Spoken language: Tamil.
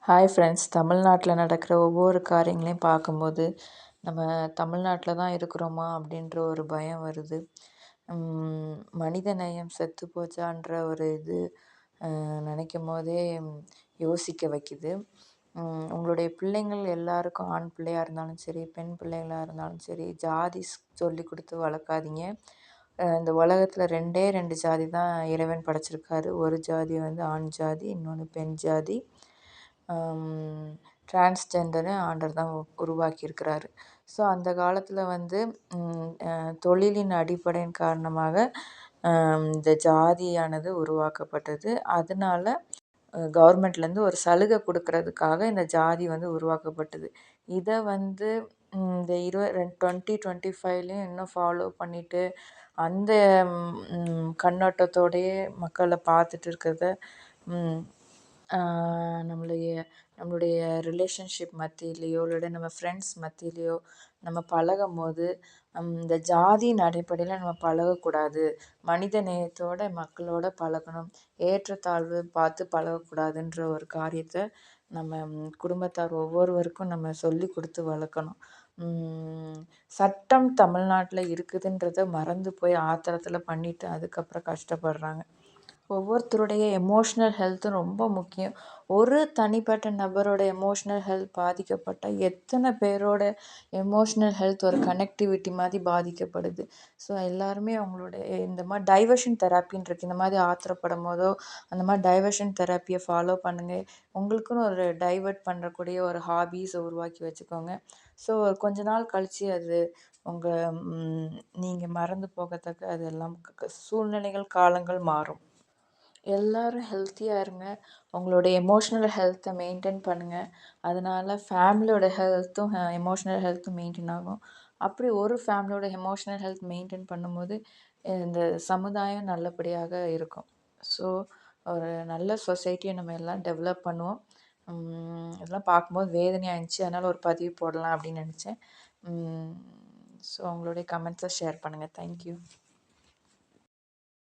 Hi friends. தமிழ்நாட்டில் நடக்கிற ஒவ்வொரு காரியங்களையும் பார்க்கும்போது நம்ம தமிழ்நாட்டில் தான் இருக்கிறோமா அப்படின்ற ஒரு பயம் வருது. மனித நேயம் செத்து போச்சான்ற ஒரு இது நினைக்கும் போதே யோசிக்க வைக்குது. உங்களுடைய பிள்ளைங்கள் எல்லாருக்கும் ஆண் பிள்ளையாக இருந்தாலும் சரி, பெண் பிள்ளைகளாக இருந்தாலும் சரி, ஜாதி சொல்லி கொடுத்து வளர்க்காதீங்க. இந்த உலகத்தில் ரெண்டே ரெண்டு ஜாதி தான் இறைவன் படைச்சிருக்காரு. ஒரு ஜாதி வந்து ஆண் ஜாதி, இன்னொன்று பெண் ஜாதி. டிரான்ஸ்ஜெண்டரை ஆண்டவர் தான் உருவாக்கியிருக்கிறாரு. ஸோ அந்த காலத்தில் வந்து தொழிலின் அடிப்படையின் காரணமாக இந்த ஜாதியானது உருவாக்கப்பட்டது. அதனால கவர்மெண்ட்லேருந்து ஒரு சலுகை கொடுக்கறதுக்காக இந்த ஜாதி வந்து உருவாக்கப்பட்டது. இதை வந்து இந்த 2025லேயும் இன்னும் ஃபாலோ பண்ணிட்டு அந்த கண்ணோட்டத்தோடையே மக்களை பார்த்துட்டு இருக்கிறத நம்மளுடைய ரிலேஷன்ஷிப் மத்தியிலையோ இல்லைன்னா நம்ம ஃப்ரெண்ட்ஸ் மத்தியிலையோ நம்ம பழகும்போது இந்த ஜாதியின் அடிப்படையில் நம்ம பழகக்கூடாது. மனித நேயத்தோட மக்களோட பழகணும். ஏற்றத்தாழ்வு பார்த்து பழகக்கூடாதுன்ற ஒரு காரியத்தை நம்ம குடும்பத்தார் ஒவ்வொருவருக்கும் நம்ம சொல்லி கொடுத்து வளர்க்கணும். சட்டம் தமிழ்நாட்டில் இருக்குதுன்றதை மறந்து போய் ஆத்திரத்தில் பண்ணிவிட்டு அதுக்கப்புறம் கஷ்டப்படுறாங்க. ஒவ்வொருத்தருடைய எமோஷ்னல் ஹெல்த்தும் ரொம்ப முக்கியம். ஒரு தனிப்பட்ட நபரோட எமோஷ்னல் ஹெல்த் பாதிக்கப்பட்டால் எத்தனை பேரோட எமோஷ்னல் ஹெல்த் ஒரு கனெக்டிவிட்டி மாதிரி பாதிக்கப்படுது. ஸோ எல்லாருமே அவங்களோட இந்த மாதிரி டைவர்ஷன் தெராப்பின்னு இருக்குது. இந்த மாதிரி ஆத்திரப்படும் போதோ அந்த மாதிரி டைவர்ஷன் தெராப்பியை ஃபாலோ பண்ணுங்கள். உங்களுக்குன்னு ஒரு டைவர்ட் பண்ணுறக்கூடிய ஒரு ஹாபீஸை உருவாக்கி வச்சுக்கோங்க. ஸோ கொஞ்ச நாள் கழித்து அது நீங்கள் மறந்து போகத்தக்க அது எல்லாம் சூழ்நிலைகள் காலங்கள் மாறும். எல்லோரும் ஹெல்த்தியாக இருங்க. உங்களோட எமோஷ்னல் ஹெல்த்தை மெயின்டைன் பண்ணுங்கள். அதனால் ஃபேமிலியோட ஹெல்த்தும் எமோஷ்னல் ஹெல்த்தும் மெயின்டைன் ஆகும். அப்படி ஒரு ஃபேமிலியோட எமோஷ்னல் ஹெல்த் மெயின்டைன் பண்ணும்போது இந்த சமுதாயம் நல்லபடியாக இருக்கும். ஸோ ஒரு நல்ல சொசைட்டியை நம்ம எல்லாம் டெவலப் பண்ணுவோம். இதெல்லாம் பார்க்கும்போது வேதனையாக இருந்துச்சு. அதனால் ஒரு பதிவு போடலாம் அப்படின்னு நினச்சேன். ஸோ உங்களுடைய கமெண்ட்ஸை ஷேர் பண்ணுங்கள். தேங்க்யூ.